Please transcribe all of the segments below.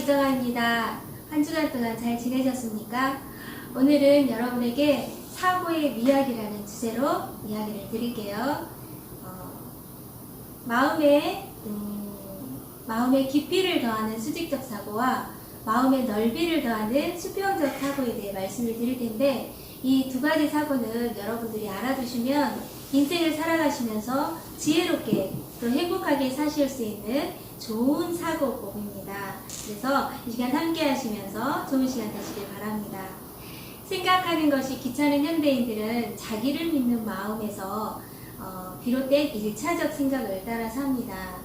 이정아입니다. 한 주간 동안 잘 지내셨습니까? 오늘은 여러분에게 사고의 미학이라는 주제로 이야기를 드릴게요. 마음의 깊이를 더하는 수직적 사고와 마음의 넓이를 더하는 수평적 사고에 대해 말씀을 드릴 텐데, 이 두 가지 사고는 여러분들이 알아두시면 인생을 살아가시면서 지혜롭게 또 행복하게 사실 수 있는 좋은 사고법입니다. 그래서 이 시간 함께 하시면서 좋은 시간 되시길 바랍니다. 생각하는 것이 귀찮은 현대인들은 자기를 믿는 마음에서 비롯된 1차적 생각을 따라 삽니다.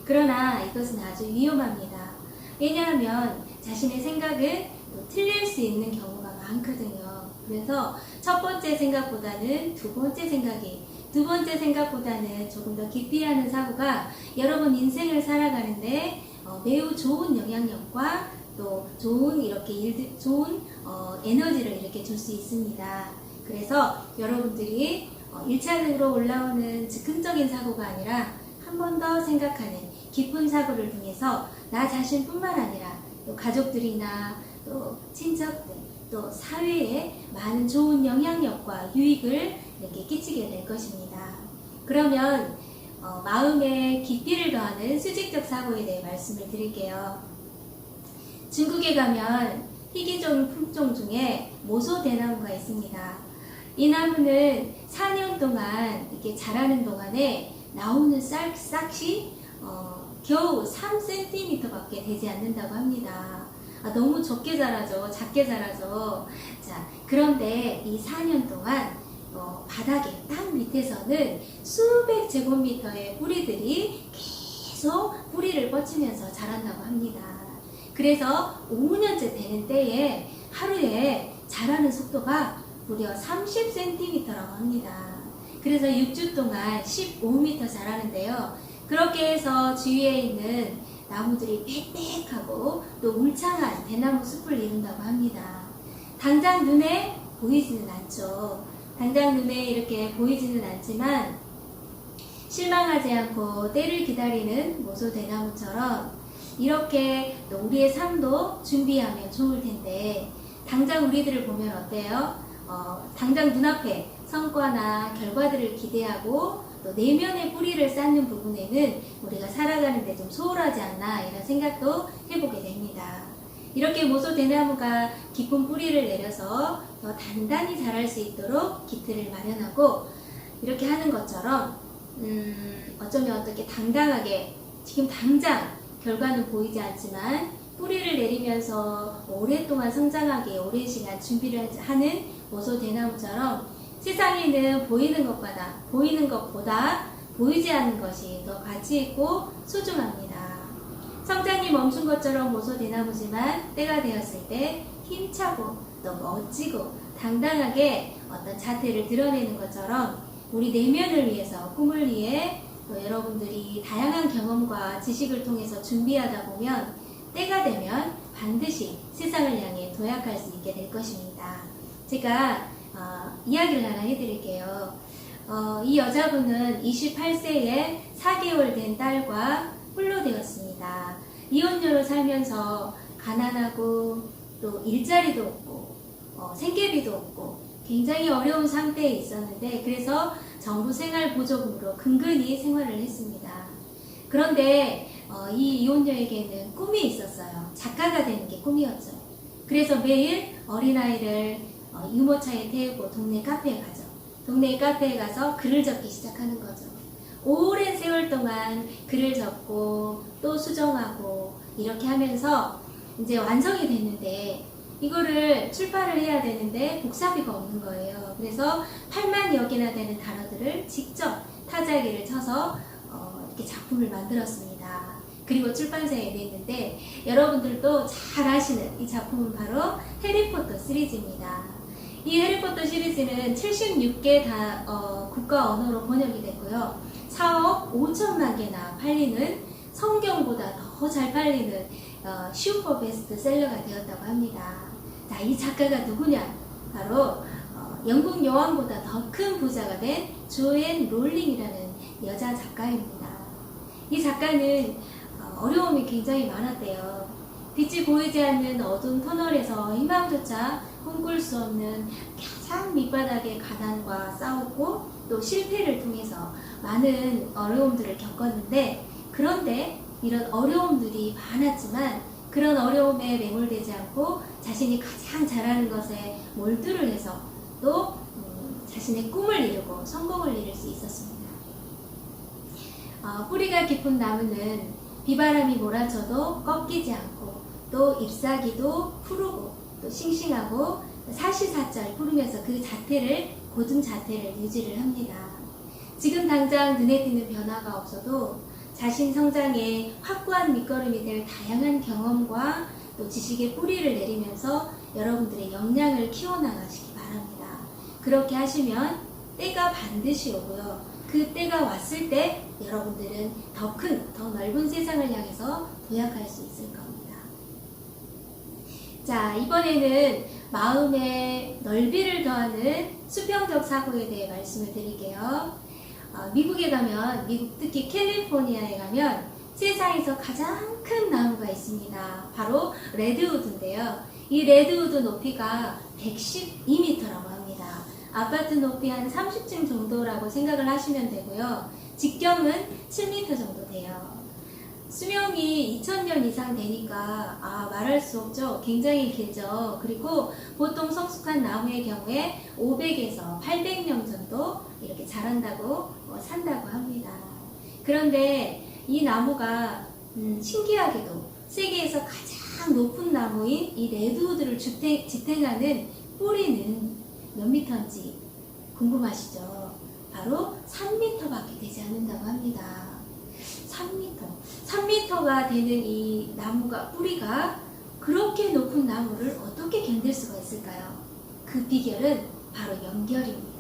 그러나 이것은 아주 위험합니다. 왜냐하면 자신의 생각은 또 틀릴 수 있는 경우가 많거든요. 그래서 첫 번째 생각보다는 두 번째 생각보다는 조금 더 깊이 하는 사고가 여러분 인생을 살아가는데 매우 좋은 영향력과 또 좋은 에너지를 이렇게 줄 수 있습니다. 그래서 여러분들이 1차적으로 올라오는 즉흥적인 사고가 아니라 한 번 더 생각하는 깊은 사고를 통해서 나 자신뿐만 아니라 또 가족들이나 또 친척들 또 사회에 많은 좋은 영향력과 유익을 이렇게 끼치게 될 것입니다. 그러면 마음의 깊이를 더하는 수직적 사고에 대해 말씀을 드릴게요. 중국에 가면 희귀종 품종 중에 모소대나무가 있습니다. 이 나무는 4년 동안 이렇게 자라는 동안에 나오는 싹이 겨우 3cm 밖에 되지 않는다고 합니다. 너무 작게 자라죠. 자, 그런데 이 4년 동안 바닥에 땅 밑에서는 수백 제곱미터의 뿌리들이 계속 뿌리를 뻗치면서 자란다고 합니다. 그래서 5년째 되는 때에 하루에 자라는 속도가 무려 30cm라고 합니다. 그래서 6주 동안 15m 자라는데요. 그렇게 해서 주위에 있는 나무들이 빽빽하고 또 울창한 대나무 숲을 이룬다고 합니다. 당장 눈에 보이지는 않죠. 당장 눈에 이렇게 보이지는 않지만 실망하지 않고 때를 기다리는 모소대나무처럼 이렇게 또 우리의 삶도 준비하면 좋을 텐데, 당장 우리들을 보면 어때요? 당장 눈앞에 성과나 결과들을 기대하고 또 내면의 뿌리를 쌓는 부분에는 우리가 살아가는데 좀 소홀하지 않나, 이런 생각도 해보게 됩니다. 이렇게 모소대나무가 깊은 뿌리를 내려서 더 단단히 자랄 수 있도록 기틀을 마련하고 이렇게 하는 것처럼 어쩌면 어떻게 당당하게 지금 당장 결과는 보이지 않지만 뿌리를 내리면서 오랫동안 성장하기 오랜 시간 준비를 하는 모소대나무처럼 세상에는 보이는 것보다 보이지 않는 것이 더 가치 있고 소중합니다. 성장이 멈춘 것처럼 모소대나무지만 때가 되었을 때 힘차고 또 멋지고 당당하게 어떤 자태를 드러내는 것처럼 우리 내면을 위해서, 꿈을 위해 또 여러분들이 다양한 경험과 지식을 통해서 준비하다 보면 때가 되면 반드시 세상을 향해 도약할 수 있게 될 것입니다. 제가 이야기를 하나 해드릴게요. 이 여자분은 28세에 4개월 된 딸과 홀로 되었습니다. 이혼녀로 살면서 가난하고 또 일자리도 없고 생계비도 없고 굉장히 어려운 상태에 있었는데, 그래서 정부 생활보조금으로 근근히 생활을 했습니다. 그런데 이 이혼녀에게는 꿈이 있었어요. 작가가 되는 게 꿈이었죠. 그래서 매일 어린아이를 유모차에 태우고 동네 카페에 가죠. 동네 카페에 가서 글을 적기 시작하는 거죠. 오랜 세월 동안 글을 적고 또 수정하고 이렇게 하면서 이제 완성이 됐는데, 이거를 출판을 해야 되는데 복사비가 없는 거예요. 그래서 8만여 개나 되는 단어들을 직접 타자기를 쳐서 이렇게 작품을 만들었습니다. 그리고 출판사에 냈는데, 여러분들도 잘 아시는 이 작품은 바로 해리포터 시리즈입니다. 이 해리포터 시리즈는 76개 국가 언어로 번역이 됐고요. 4억 5천만 개나 팔리는, 성경보다 더 잘 팔리는 슈퍼 베스트셀러가 되었다고 합니다. 자, 이 작가가 누구냐? 바로 영국 여왕보다 더 큰 부자가 된 조앤 롤링이라는 여자 작가입니다. 이 작가는 어려움이 굉장히 많았대요. 빛이 보이지 않는 어두운 터널에서 희망조차 꿈꿀 수 없는 가장 밑바닥의 가난과 싸우고 또 실패를 통해서 많은 어려움들을 겪었는데, 그런데 이런 어려움들이 많았지만 그런 어려움에 매몰되지 않고 자신이 가장 잘하는 것에 몰두를 해서 또 자신의 꿈을 이루고 성공을 이룰 수 있었습니다. 뿌리가 깊은 나무는 비바람이 몰아쳐도 꺾이지 않고 또 잎사귀도 푸르고 또 싱싱하고 사시사철 푸르면서 그 자태를, 고든 자태를 유지를 합니다. 지금 당장 눈에 띄는 변화가 없어도 자신 성장에 확고한 밑거름이 될 다양한 경험과 또 지식의 뿌리를 내리면서 여러분들의 역량을 키워나가시기 바랍니다. 그렇게 하시면 때가 반드시 오고요. 그 때가 왔을 때 여러분들은 더 큰, 더 넓은 세상을 향해서 도약할 수 있을 겁니다. 자, 이번에는 마음의 넓이를 더하는 수평적 사고에 대해 말씀을 드릴게요. 미국에 가면, 미국 특히 캘리포니아에 가면 세상에서 가장 큰 나무가 있습니다. 바로 레드우드인데요. 이 레드우드 높이가 112m라고 합니다. 아파트 높이 한 30층 정도라고 생각을 하시면 되고요. 직경은 7m 정도 돼요. 수명이 2000년 이상 되니까 말할 수 없죠. 굉장히 길죠. 그리고 보통 성숙한 나무의 경우에 500에서 800년 정도 이렇게 자란다고 산다고 합니다. 그런데 이 나무가 신기하게도 세계에서 가장 높은 나무인 이 레드우드를 지탱하는 뿌리는 몇 미터인지 궁금하시죠? 바로 3m밖에 되지 않는다고 합니다. 3m가 되는 이 나무가, 뿌리가 그렇게 높은 나무를 어떻게 견딜 수가 있을까요? 그 비결은 바로 연결입니다.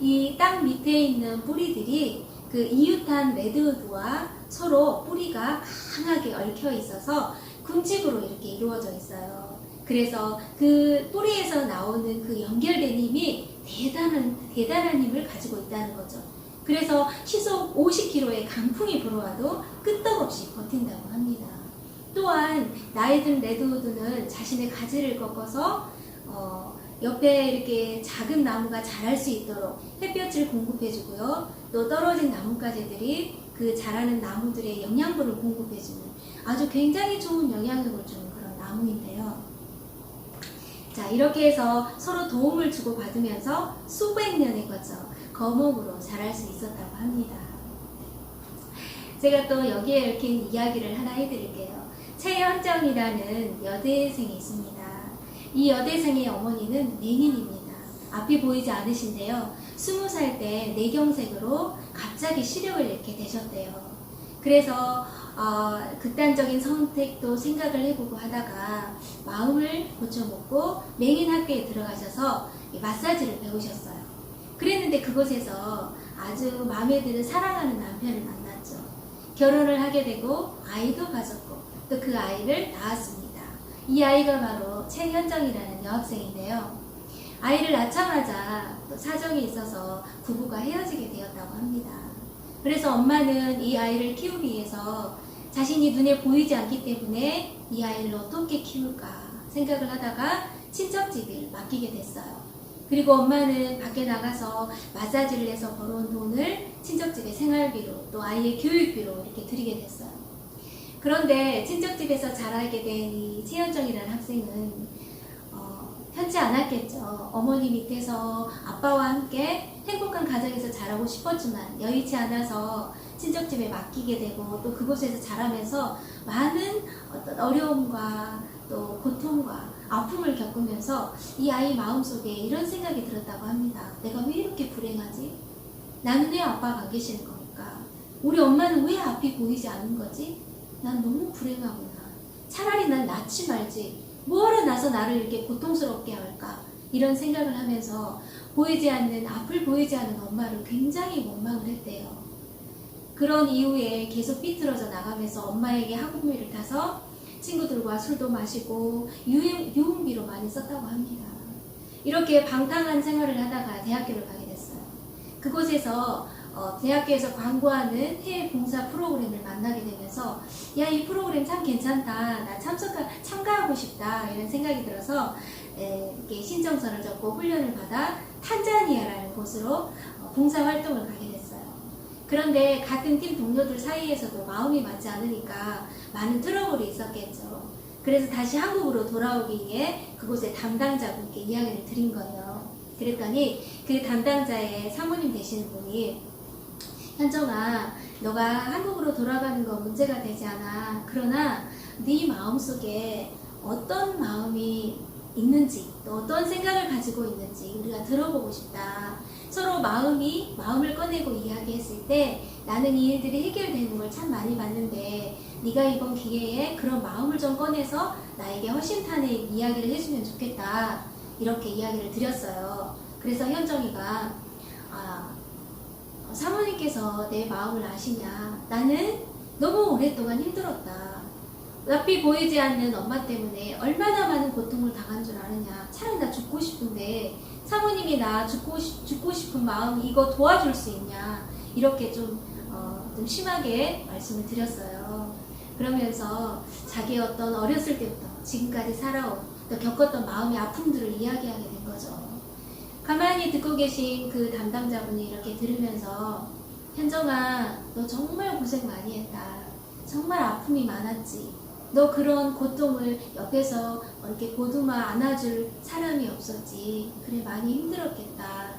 이 땅 밑에 있는 뿌리들이 그 이웃한 레드우드와 서로 뿌리가 강하게 얽혀 있어서 군집으로 이렇게 이루어져 있어요. 그래서 그 뿌리에서 나오는 그 연결된 힘이 대단한 힘을 가지고 있다는 거죠. 그래서 시속 50km의 강풍이 불어와도 끄떡없이 버틴다고 합니다. 또한 나이 든 레드우드는 자신의 가지를 꺾어서 옆에 이렇게 작은 나무가 자랄 수 있도록 햇볕을 공급해주고요. 또 떨어진 나뭇가지들이 그 자라는 나무들의 영양분을 공급해주는 아주 굉장히 좋은 영향력을 주는 그런 나무인데요. 자, 이렇게 해서 서로 도움을 주고받으면서 수백 년에 걸쳐 거목으로 자랄 수 있었다고 합니다. 제가 또 여기에 얽힌 이야기를 하나 해드릴게요. 최현정이라는 여대생이 있습니다. 이 여대생의 어머니는 맹인입니다. 앞이 보이지 않으신데요. 20살 때 뇌경색으로 갑자기 시력을 잃게 되셨대요. 그래서 극단적인 선택도 생각을 해보고 하다가 마음을 고쳐먹고 맹인 학교에 들어가셔서 마사지를 배우셨어요. 그랬는데 그곳에서 아주 마음에 드는 사랑하는 남편을 만났죠. 결혼을 하게 되고 아이도 가졌고 또 그 아이를 낳았습니다. 이 아이가 바로 최현정이라는 여학생인데요. 아이를 낳자마자 또 사정이 있어서 부부가 헤어지게 되었다고 합니다. 그래서 엄마는 이 아이를 키우기 위해서 자신이 눈에 보이지 않기 때문에 이 아이를 어떻게 키울까 생각을 하다가 친척집을 맡기게 됐어요. 그리고 엄마는 밖에 나가서 마사지를 해서 벌어온 돈을 친척집의 생활비로 또 아이의 교육비로 이렇게 드리게 됐어요. 그런데 친척집에서 자라게 된 이 최현정이라는 학생은 편치 않았겠죠. 어머니 밑에서 아빠와 함께 행복한 가정에서 자라고 싶었지만 여의치 않아서 친척집에 맡기게 되고 또 그곳에서 자라면서 많은 어떤 어려움과 또 고통과 아픔을 겪으면서 이 아이 마음속에 이런 생각이 들었다고 합니다. 내가 왜 이렇게 불행하지? 나는 왜 아빠가 안 계시는 겁니까? 우리 엄마는 왜 앞이 보이지 않는 거지? 난 너무 불행하구나. 차라리 난 낳지 말지. 뭐하러 나서 나를 이렇게 고통스럽게 할까? 이런 생각을 하면서 보이지 않는, 앞을 보이지 않는 엄마를 굉장히 원망을 했대요. 그런 이후에 계속 삐뚤어져 나가면서 엄마에게 학원비를 타서 친구들과 술도 마시고 유흥비로 많이 썼다고 합니다. 이렇게 방탕한 생활을 하다가 대학교를 가게 됐어요. 그곳에서 대학교에서 광고하는 해외 봉사 프로그램을 만나게 되면서 야, 이 프로그램 참 괜찮다. 나 참가하고 싶다. 이런 생각이 들어서 이렇게 신청서를 적고 훈련을 받아 탄자니아라는 곳으로 봉사 활동을 가게 됐어요. 그런데 같은 팀 동료들 사이에서도 마음이 맞지 않으니까 많은 트러블이 있었겠죠. 그래서 다시 한국으로 돌아오기 위해 그곳의 담당자분께 이야기를 드린 거예요. 그랬더니 그 담당자의 사모님 되시는 분이 현정아, 너가 한국으로 돌아가는 거 문제가 되지 않아. 그러나 네 마음속에 어떤 마음이 있는지, 또 어떤 생각을 가지고 있는지 우리가 들어보고 싶다. 서로 마음을 꺼내고 이야기했을 때 나는 이 일들이 해결되는 걸 참 많이 봤는데 네가 이번 기회에 그런 마음을 좀 꺼내서 나에게 허심탄회 이야기를 해주면 좋겠다. 이렇게 이야기를 드렸어요. 그래서 현정이가 사모님께서 내 마음을 아시냐? 나는 너무 오랫동안 힘들었다. 앞이 보이지 않는 엄마 때문에 얼마나 많은 고통을 당한 줄 아느냐. 차라리 나 죽고 싶은데 사모님이 나 죽고 싶은 마음 이거 도와줄 수 있냐. 이렇게 좀 심하게 말씀을 드렸어요. 그러면서 자기의 어떤 어렸을 때부터 지금까지 살아온 또 겪었던 마음의 아픔들을 이야기하게 된 거죠. 가만히 듣고 계신 그 담당자분이 이렇게 들으면서 현정아, 너 정말 고생 많이 했다. 정말 아픔이 많았지. 너 그런 고통을 옆에서 이렇게 보듬어 안아줄 사람이 없었지. 그래, 많이 힘들었겠다.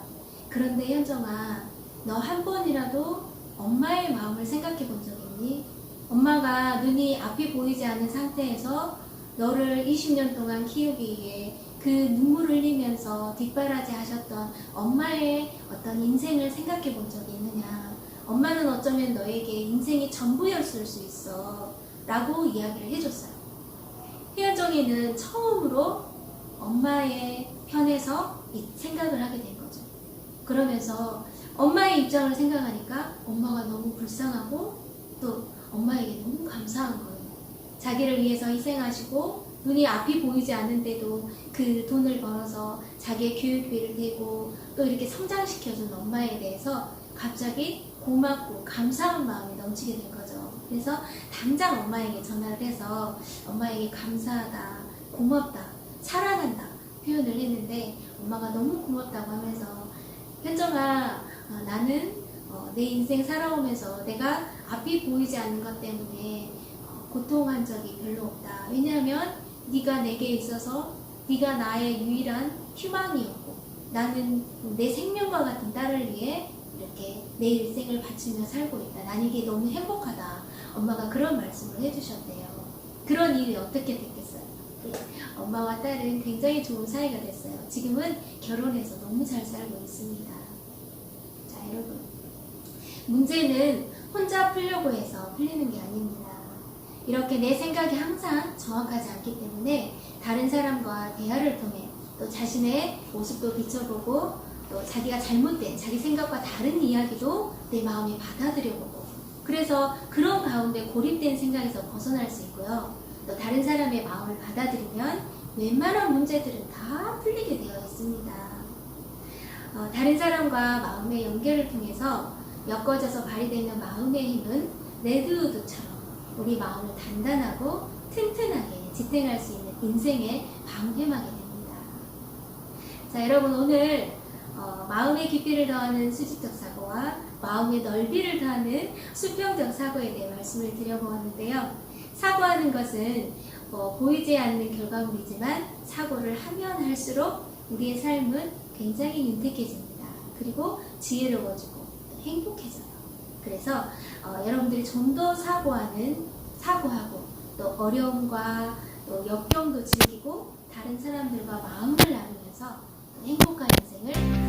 그런데 현정아, 너 한 번이라도 엄마의 마음을 생각해 본 적 있니? 엄마가 눈이 앞이 보이지 않는 상태에서 너를 20년 동안 키우기 위해 그 눈물을 흘리면서 뒷바라지 하셨던 엄마의 어떤 인생을 생각해 본 적이 있느냐. 엄마는 어쩌면 너에게 인생이 전부였을 수 있어. 라고 이야기를 해줬어요. 혜연정이는 처음으로 엄마의 편에서 이 생각을 하게 된 거죠. 그러면서 엄마의 입장을 생각하니까 엄마가 너무 불쌍하고 또 엄마에게 너무 감사한 거예요. 자기를 위해서 희생하시고 눈이 앞이 보이지 않는데도 그 돈을 벌어서 자기의 교육비를 대고 또 이렇게 성장시켜준 엄마에 대해서 갑자기 고맙고 감사한 마음이 넘치게 된 거죠. 그래서 당장 엄마에게 전화를 해서 엄마에게 감사하다, 고맙다, 사랑한다 표현을 했는데 엄마가 너무 고맙다고 하면서 현정아, 나는 내 인생 살아오면서 내가 앞이 보이지 않는 것 때문에 고통한 적이 별로 없다. 왜냐하면 네가 내게 있어서 네가 나의 유일한 희망이었고 나는 내 생명과 같은 딸을 위해 이렇게 내 일생을 바치며 살고 있다. 난 이게 너무 행복하다. 엄마가 그런 말씀을 해주셨대요. 그런 일이 어떻게 됐겠어요? 엄마와 딸은 굉장히 좋은 사이가 됐어요. 지금은 결혼해서 너무 잘 살고 있습니다. 자, 여러분, 문제는 혼자 풀려고 해서 풀리는 게 아닙니다. 이렇게 내 생각이 항상 정확하지 않기 때문에 다른 사람과 대화를 통해 또 자신의 모습도 비춰보고 또 자기가 잘못된 자기 생각과 다른 이야기도 내 마음에 받아들여보고 그래서 그런 가운데 고립된 생각에서 벗어날 수 있고요. 또 다른 사람의 마음을 받아들이면 웬만한 문제들은 다 풀리게 되어 있습니다. 다른 사람과 마음의 연결을 통해서 엮어져서 발휘되는 마음의 힘은 레드우드처럼 우리 마음을 단단하고 튼튼하게 지탱할 수 있는 인생의 방패막이 됩니다. 자, 여러분, 오늘 마음의 깊이를 더하는 수직적 사고와 마음의 넓이를 더하는 수평적 사고에 대해 말씀을 드려보았는데요. 사고하는 것은 보이지 않는 결과물이지만 사고를 하면 할수록 우리의 삶은 굉장히 윤택해집니다. 그리고 지혜로워지고 행복해져요. 그래서 여러분들이 좀 더 사고하고 또 어려움과 또 역경도 즐기고 다른 사람들과 마음을 나누면서 행복한 인생을